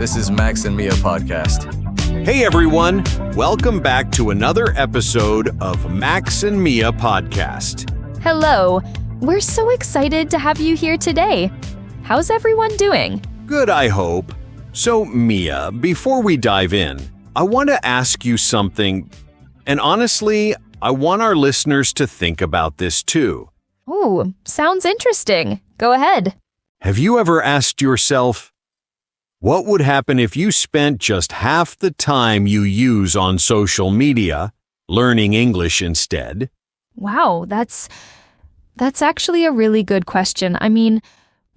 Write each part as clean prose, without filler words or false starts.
This is Max and Mia podcast. Hey everyone, welcome back to another episode of Max and Mia podcast. Hello. We're so excited to have you here today. How's everyone doing? Good, I hope. So, Mia, before we dive in, I want to ask you something, and honestly, I want our listeners to think about this too. Ooh, sounds interesting. Go ahead. Have you ever asked yourself, what would happen if you spent just half the time you use on social media learning English instead? Wow, that's actually a really good question. I mean,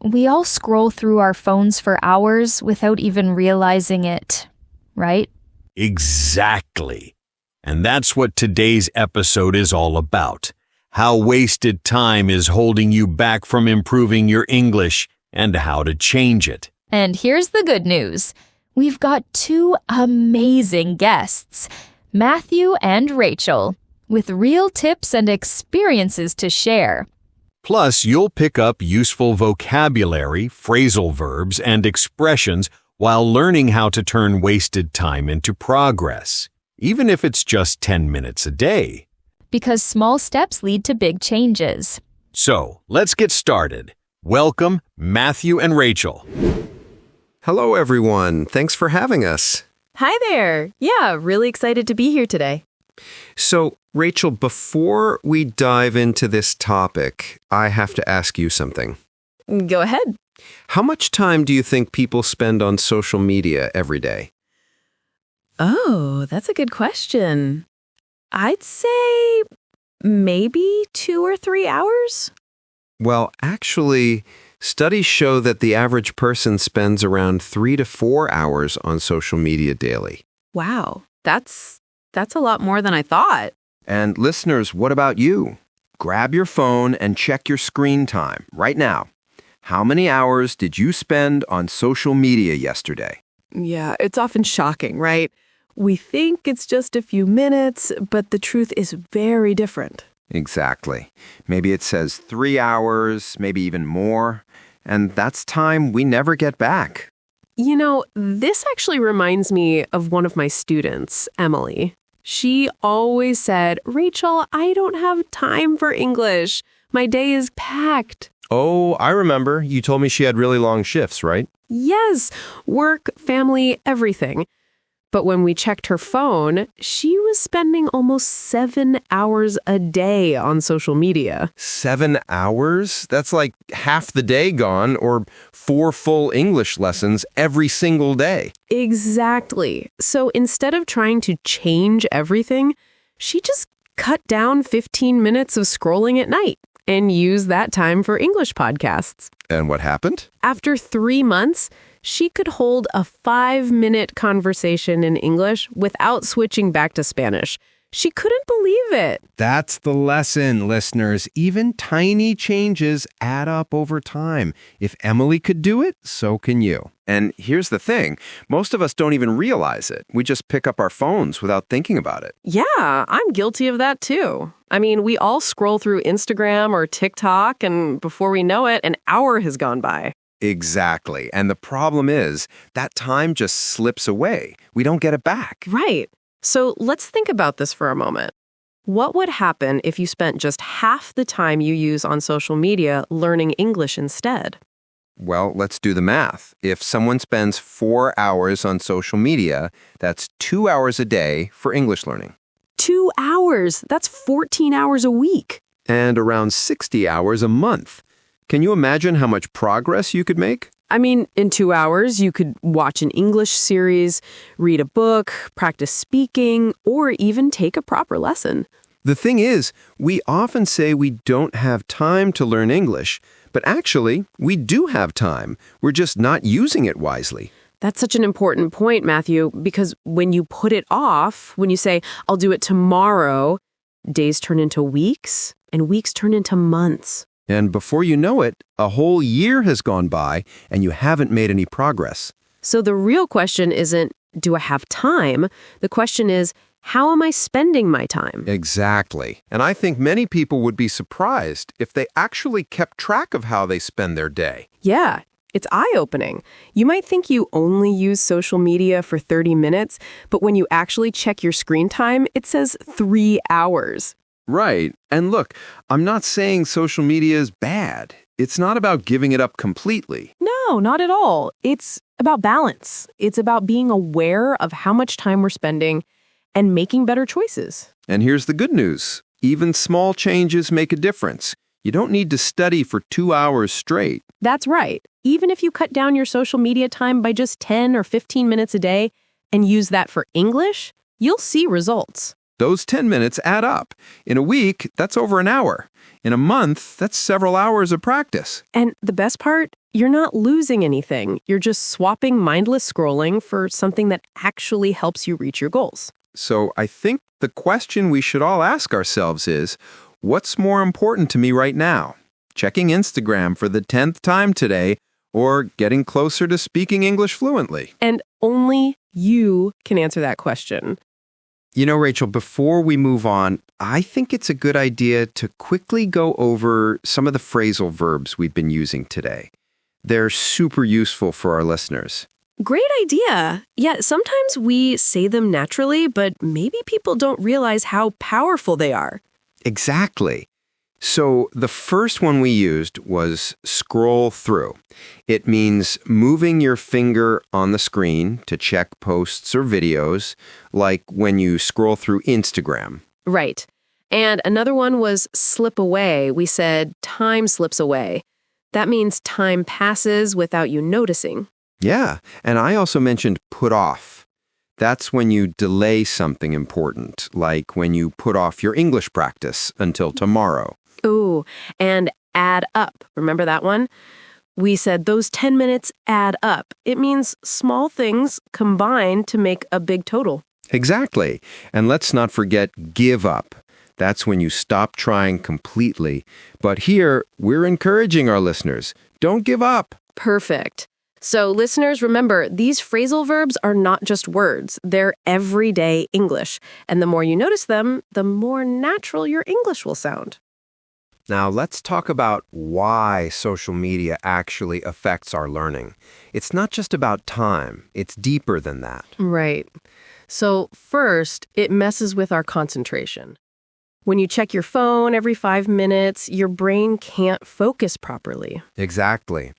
we all scroll through our phones for hours without even realizing it, right? Exactly. And that's what today's episode is all about. How wasted time is holding you back from improving your English and how to change it. And here's the good news. We've got two amazing guests, Matthew and Rachel, with real tips and experiences to share. Plus, you'll pick up useful vocabulary, phrasal verbs, and expressions while learning how to turn wasted time into progress, even if it's just 10 minutes a day. Because small steps lead to big changes. So, let's get started. Welcome, Matthew and Rachel. Hello, everyone. Thanks for having us. Hi there. Yeah, really excited to be here today. So, Rachel, before we dive into this topic, I have to ask you something. Go ahead. How much time do you think people spend on social media every day? Oh, that's a good question. I'd say maybe 2 or 3 hours. Well, actually, studies show that the average person spends around 3 to 4 hours on social media daily. Wow, that's a lot more than I thought. And listeners, what about you? Grab your phone and check your screen time right now. How many hours did you spend on social media yesterday? Yeah, it's often shocking, right? We think it's just a few minutes, but the truth is very different. Exactly. Maybe it says 3 hours, maybe even more, and that's time we never get back. You know, this actually reminds me of one of my students, Emily. She always said, Rachel, I don't have time for English. My day is packed. Oh, I remember. You told me she had really long shifts, right? Yes, work, family, everything. But when we checked her phone, she was spending almost 7 hours a day on social media. 7 hours? That's like half the day gone, or 4 full English lessons every single day. Exactly. So instead of trying to change everything, she just cut down 15 minutes of scrolling at night and used that time for English podcasts. And what happened? After 3 months, she could hold a 5-minute conversation in English without switching back to Spanish. She couldn't believe it. That's the lesson, listeners. Even tiny changes add up over time. If Emily could do it, so can you. And here's the thing. Most of us don't even realize it. We just pick up our phones without thinking about it. Yeah, I'm guilty of that too. I mean, we all scroll through Instagram or TikTok, and before we know it, an hour has gone by. Exactly. And the problem is that time just slips away. We don't get it back. Right. So let's think about this for a moment. What would happen if you spent just half the time you use on social media learning English instead? Well, let's do the math. If someone spends 4 hours on social media, that's 2 hours a day for English learning. 2 hours. That's 14 hours a week. And around 60 hours a month. Can you imagine how much progress you could make? I mean, in 2 hours, you could watch an English series, read a book, practice speaking, or even take a proper lesson. The thing is, we often say we don't have time to learn English, but actually, we do have time. We're just not using it wisely. That's such an important point, Matthew, because when you put it off, when you say, I'll do it tomorrow, days turn into weeks, and weeks turn into months. And before you know it, a whole year has gone by and you haven't made any progress. So the real question isn't, do I have time? The question is, how am I spending my time? Exactly. And I think many people would be surprised if they actually kept track of how they spend their day. Yeah. It's eye-opening. You might think you only use social media for 30 minutes, but when you actually check your screen time, it says 3 hours. Right. And look, I'm not saying social media is bad. It's not about giving it up completely. No, not at all. It's about balance. It's about being aware of how much time we're spending and making better choices. And here's the good news. Even small changes make a difference. You don't need to study for 2 hours straight. That's right. Even if you cut down your social media time by just 10 or 15 minutes a day and use that for English, you'll see results. Those 10 minutes add up. In a week, that's over an hour. In a month, that's several hours of practice. And the best part, you're not losing anything. You're just swapping mindless scrolling for something that actually helps you reach your goals. So I think the question we should all ask ourselves is, what's more important to me right now? Checking Instagram for the 10th time today, or getting closer to speaking English fluently? And only you can answer that question. You know, Rachel, before we move on, I think it's a good idea to quickly go over some of the phrasal verbs we've been using today. They're super useful for our listeners. Great idea. Yeah, sometimes we say them naturally, but maybe people don't realize how powerful they are. Exactly. So the first one we used was scroll through. It means moving your finger on the screen to check posts or videos, like when you scroll through Instagram. Right. And another one was slip away. We said time slips away. That means time passes without you noticing. Yeah, and I also mentioned put off. That's when you delay something important, like when you put off your English practice until tomorrow. Ooh, and add up. Remember that one? We said those 10 minutes add up. It means small things combine to make a big total. Exactly. And let's not forget give up. That's when you stop trying completely. But here, we're encouraging our listeners. Don't give up. Perfect. So listeners, remember, these phrasal verbs are not just words. They're everyday English. And the more you notice them, the more natural your English will sound. Now, let's talk about why social media actually affects our learning. It's not just about time. It's deeper than that. Right. So first, it messes with our concentration. When you check your phone every 5 minutes, your brain can't focus properly. Exactly.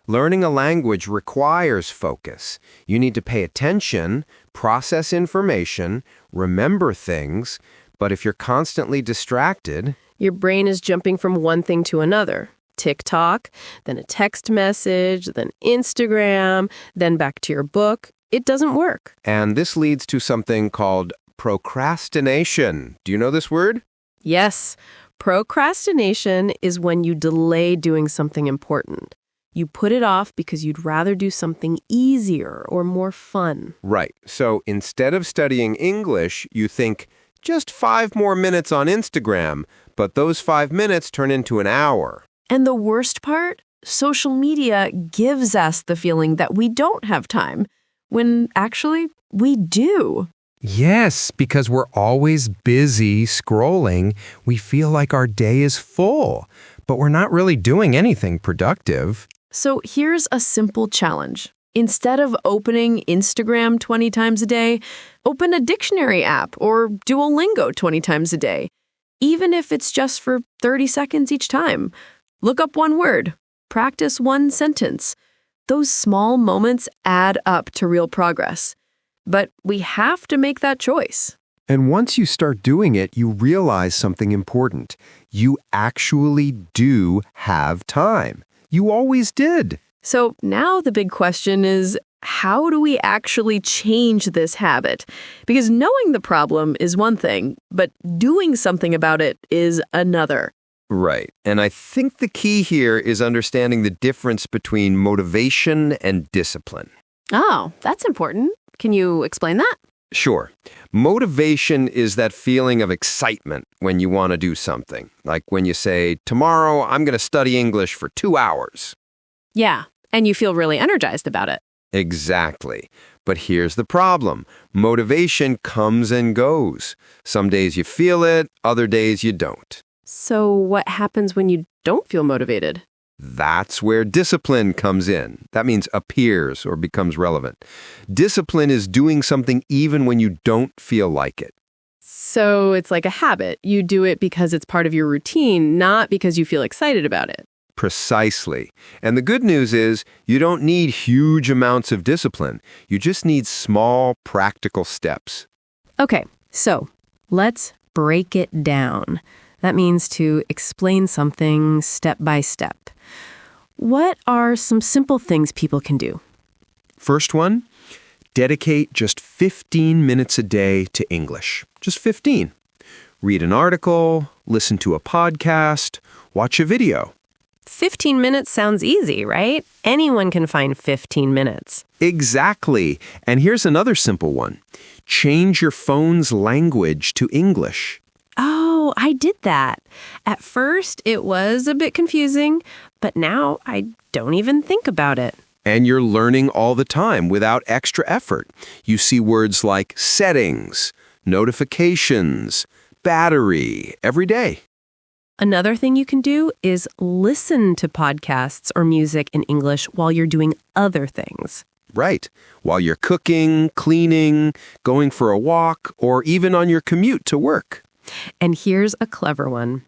Learning a language requires focus. You need to pay attention, process information, remember things, but if you're constantly distracted, Your brain is jumping from one thing to another. TikTok, then a text message, then Instagram, then back to your book. It doesn't work. and this leads to something called procrastination. Do you know this word? Yes, procrastination is when you delay doing something important. You put it off because you'd rather do something easier or more fun. Right. So instead of studying English, you think, just 5 more minutes on Instagram, but those 5 minutes turn into an hour. And the worst part? Social media gives us the feeling that we don't have time, when actually we do. Yes, because we're always busy scrolling, we feel like our day is full, but we're not really doing anything productive. So here's a simple challenge. Instead of opening Instagram 20 times a day, open a dictionary app or Duolingo 20 times a day, even if it's just for 30 seconds each time. Look up one word. Practice one sentence. Those small moments add up to real progress. But we have to make that choice. And once you start doing it, you realize something important. You actually do have time. You always did. So now the big question is, how do we actually change this habit? Because knowing the problem is one thing, but doing something about it is another. Right. And I think the key here is understanding the difference between motivation and discipline. Oh, that's important. Can you explain that? Sure. Motivation is that feeling of excitement when you want to do something. Like when you say, tomorrow I'm going to study English for 2 hours. Yeah, and you feel really energized about it. Exactly. But here's the problem. Motivation comes and goes. Some days you feel it, other days you don't. So what happens when you don't feel motivated? That's where discipline comes in. That means appears or becomes relevant. Discipline is doing something even when you don't feel like it. So it's like a habit. You do it because it's part of your routine, not because you feel excited about it. Precisely. And the good news is you don't need huge amounts of discipline. You just need small, practical steps. Okay, so let's break it down. That means to explain something step by step. What are some simple things people can do? First one, dedicate just 15 minutes a day to English. Just 15. Read an article, listen to a podcast, watch a video. 15 minutes sounds easy, right? Anyone can find 15 minutes. Exactly. And here's another simple one. Change your phone's language to English. Oh, I did that. At first, it was a bit confusing, but now I don't even think about it. And you're learning all the time without extra effort. You see words like settings, notifications, battery every day. Another thing you can do is listen to podcasts or music in English while you're doing other things. Right. While you're cooking, cleaning, going for a walk, or even on your commute to work. And here's a clever one.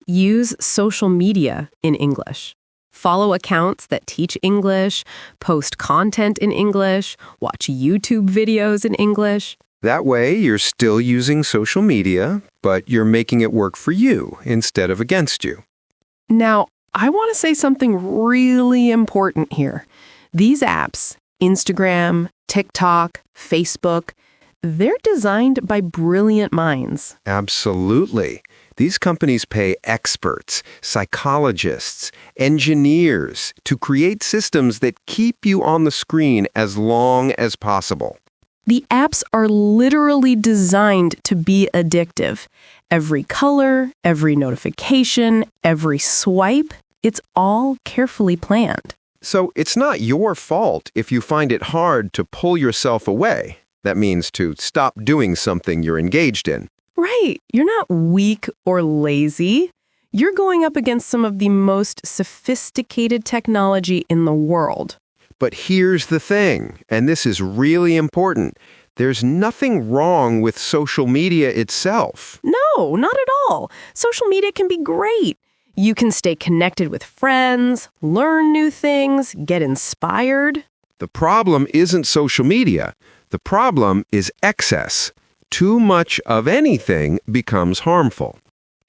Use social media in English. Follow accounts that teach English, post content in English, watch YouTube videos in English. That way, you're still using social media, but you're making it work for you instead of against you. Now, I want to say something really important here. These apps, Instagram, TikTok, Facebook, they're designed by brilliant minds. Absolutely. These companies pay experts, psychologists, engineers to create systems that keep you on the screen as long as possible. The apps are literally designed to be addictive. Every color, every notification, every swipe, it's all carefully planned. So it's not your fault if you find it hard to pull yourself away. That means to stop doing something you're engaged in. Right. You're not weak or lazy. You're going up against some of the most sophisticated technology in the world. But here's the thing, and this is really important. There's nothing wrong with social media itself. No, not at all. Social media can be great. You can stay connected with friends, learn new things, get inspired. The problem isn't social media. The problem is excess. Too much of anything becomes harmful.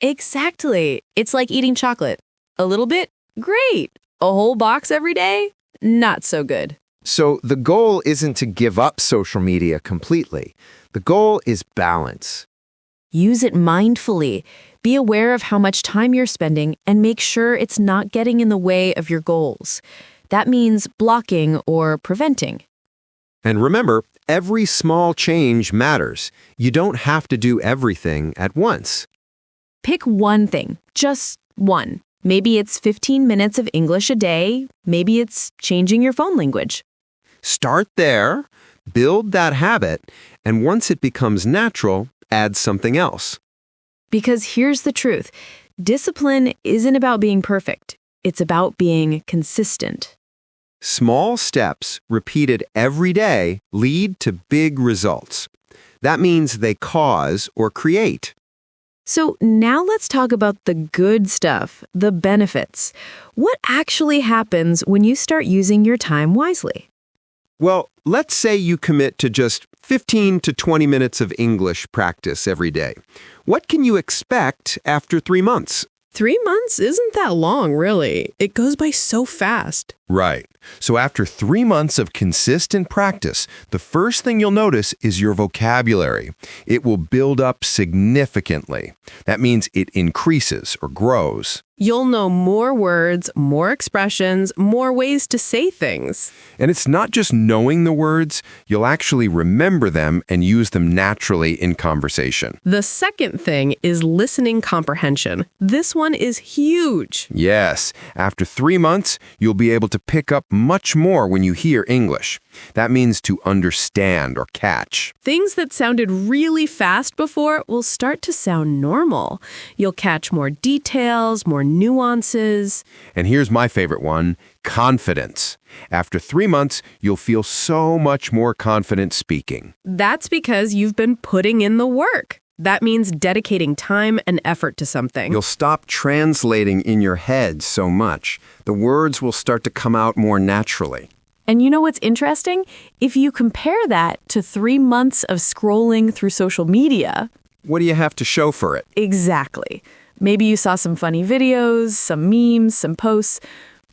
Exactly. It's like eating chocolate. A little bit? Great. A whole box every day? Not so good. So the goal isn't to give up social media completely. The goal is balance. Use it mindfully. Be aware of how much time you're spending and make sure it's not getting in the way of your goals. That means blocking or preventing. And remember, every small change matters. You don't have to do everything at once. Pick one thing, just one. Maybe it's 15 minutes of English a day. Maybe it's changing your phone language. Start there, build that habit, and once it becomes natural, add something else. Because here's the truth. Discipline isn't about being perfect. It's about being consistent. Small steps repeated every day lead to big results. That means they cause or create. So now let's talk about the good stuff, the benefits. What actually happens when you start using your time wisely? Well, let's say you commit to just 15 to 20 minutes of English practice every day. What can you expect after 3 months? 3 months isn't that long, really. It goes by so fast. Right. So after 3 months of consistent practice, the first thing you'll notice is your vocabulary. It will build up significantly. That means it increases or grows. You'll know more words, more expressions, more ways to say things. And it's not just knowing the words, you'll actually remember them and use them naturally in conversation. The second thing is listening comprehension. This one is huge. Yes, after 3 months, you'll be able to to pick up much more when you hear English. That means to understand or catch. Things that sounded really fast before will start to sound normal. You'll catch more details, more nuances. And here's my favorite one, confidence. After 3 months, you'll feel so much more confident speaking. That's because you've been putting in the work. That means dedicating time and effort to something. You'll stop translating in your head so much. The words will start to come out more naturally. And you know what's interesting? If you compare that to 3 months of scrolling through social media. What do you have to show for it? Exactly. Maybe you saw some funny videos, some memes, some posts.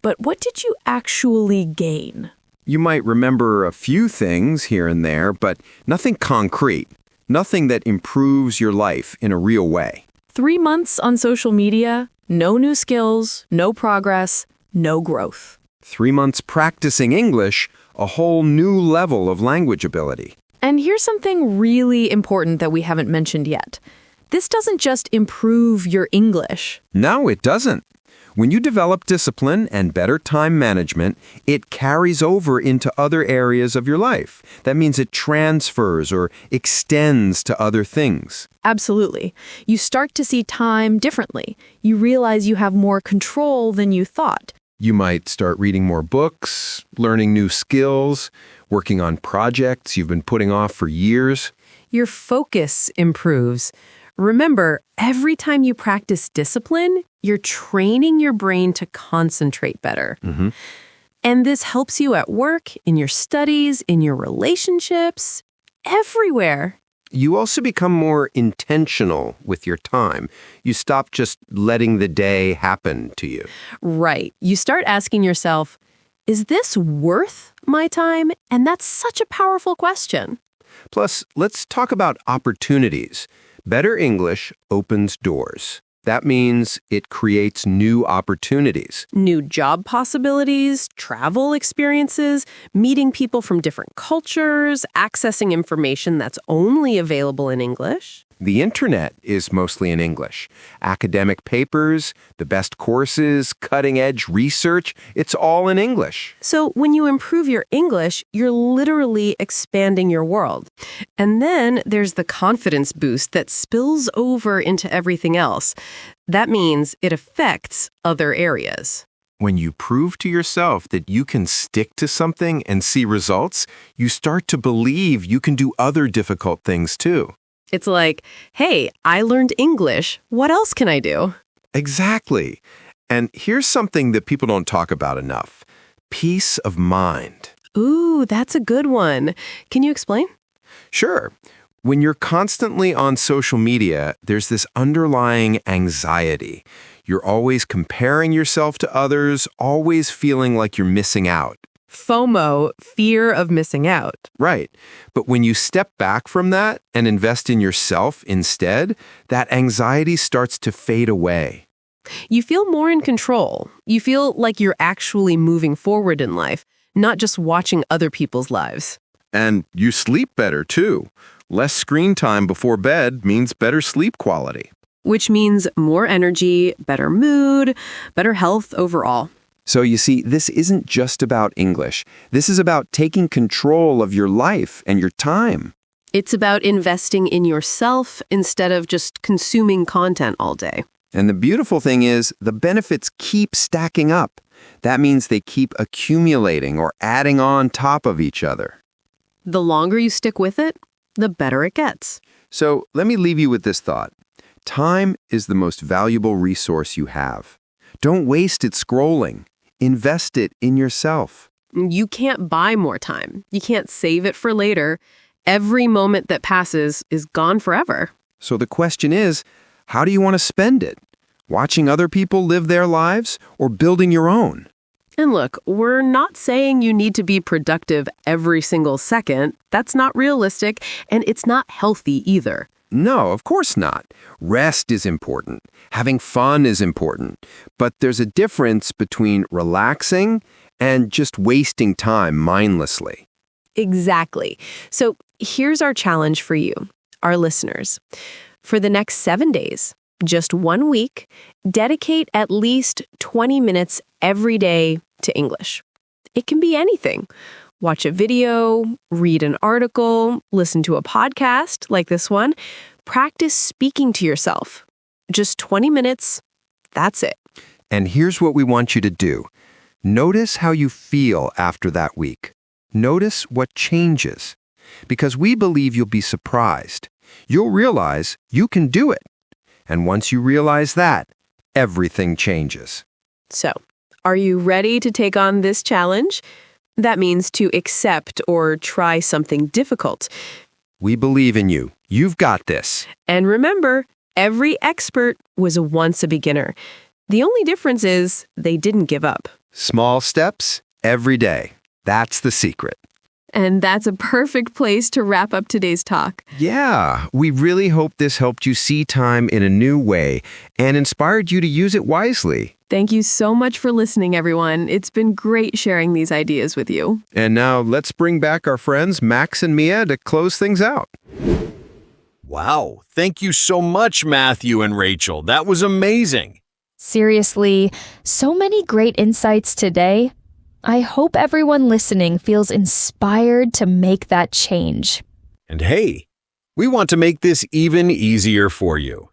But what did you actually gain? You might remember a few things here and there, but nothing concrete. Nothing that improves your life in a real way. 3 months on social media, no new skills, no progress, no growth. 3 months practicing English, a whole new level of language ability. And here's something really important that we haven't mentioned yet. This doesn't just improve your English. No, it doesn't. When you develop discipline and better time management, it carries over into other areas of your life. That means it transfers or extends to other things. Absolutely. You start to see time differently. You realize you have more control than you thought. You might start reading more books, learning new skills, working on projects you've been putting off for years. Your focus improves. Remember, every time you practice discipline, you're training your brain to concentrate better. And this helps you at work, in your studies, in your relationships, everywhere. You also become more intentional with your time. You stop just letting the day happen to you. Right. You start asking yourself, is this worth my time? And that's such a powerful question. Plus, let's talk about opportunities. Better English opens doors. That means it creates new opportunities. New job possibilities, travel experiences, meeting people from different cultures, accessing information that's only available in English. The internet is mostly in English. Academic papers, the best courses, cutting-edge research, it's all in English. So when you improve your English, you're literally expanding your world. And then there's the confidence boost that spills over into everything else. That means it affects other areas. When you prove to yourself that you can stick to something and see results, you start to believe you can do other difficult things too. It's like, hey, I learned English. What else can I do? Exactly. And here's something that people don't talk about enough. Peace of mind. Ooh, that's a good one. Can you explain? Sure. When you're constantly on social media, there's this underlying anxiety. You're always comparing yourself to others, always feeling like you're missing out. FOMO, fear of missing out. Right. But when you step back from that and invest in yourself instead, that anxiety starts to fade away. You feel more in control. You feel like you're actually moving forward in life, not just watching other people's lives. And you sleep better, too. Less screen time before bed means better sleep quality. Which means more energy, better mood, better health overall. So you see, this isn't just about English. This is about taking control of your life and your time. It's about investing in yourself instead of just consuming content all day. And the beautiful thing is, the benefits keep stacking up. That means they keep accumulating or adding on top of each other. The longer you stick with it, the better it gets. So let me leave you with this thought. Time is the most valuable resource you have. Don't waste it scrolling. Invest it in yourself. You can't buy more time. You can't save it for later. Every moment that passes is gone forever. So the question is, how do you want to spend it? Watching other people live their lives or building your own? And look, we're not saying you need to be productive every single second. That's not realistic, and it's not healthy either. No, of course not. Rest is important. Having fun is important. But there's a difference between relaxing and just wasting time mindlessly. Exactly. So here's our challenge for you, our listeners. For the next 7 days, just 1 week, dedicate at least 20 minutes every day to English. It can be anything. Watch a video, read an article, listen to a podcast like this one. Practice speaking to yourself. Just 20 minutes. That's it. And here's what we want you to do. Notice how you feel after that week. Notice what changes. Because we believe you'll be surprised. You'll realize you can do it. And once you realize that, everything changes. So, are you ready to take on this challenge? That means to accept or try something difficult. We believe in you. You've got this. And remember, every expert was once a beginner. The only difference is they didn't give up. Small steps every day. That's the secret. And that's a perfect place to wrap up today's talk. Yeah, we really hope this helped you see time in a new way and inspired you to use it wisely. Thank you so much for listening, everyone. It's been great sharing these ideas with you. And now let's bring back our friends Max and Mia to close things out. Wow, thank you so much, Matthew and Rachel. That was amazing. Seriously, so many great insights today. I hope everyone listening feels inspired to make that change. And hey, we want to make this even easier for you.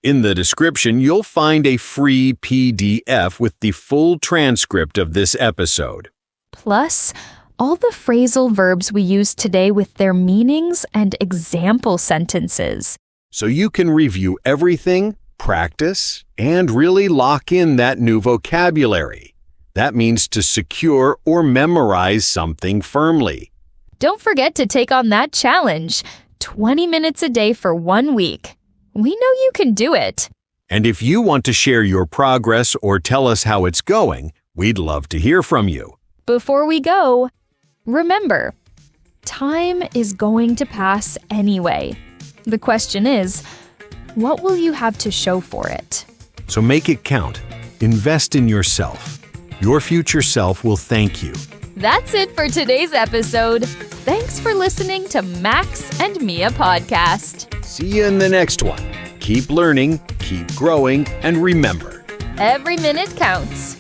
In the description, you'll find a free PDF with the full transcript of this episode. Plus, all the phrasal verbs we used today with their meanings and example sentences. So you can review everything, practice, and really lock in that new vocabulary. That means to secure or memorize something firmly. Don't forget to take on that challenge, 20 minutes a day for 1 week. We know you can do it. And if you want to share your progress or tell us how it's going, we'd love to hear from you. Before we go, remember, time is going to pass anyway. The question is, what will you have to show for it? So make it count. Invest in yourself. Your future self will thank you. That's it for today's episode. Thanks for listening to Max and Mia Podcast. See you in the next one. Keep learning, keep growing, and remember, Every minute counts.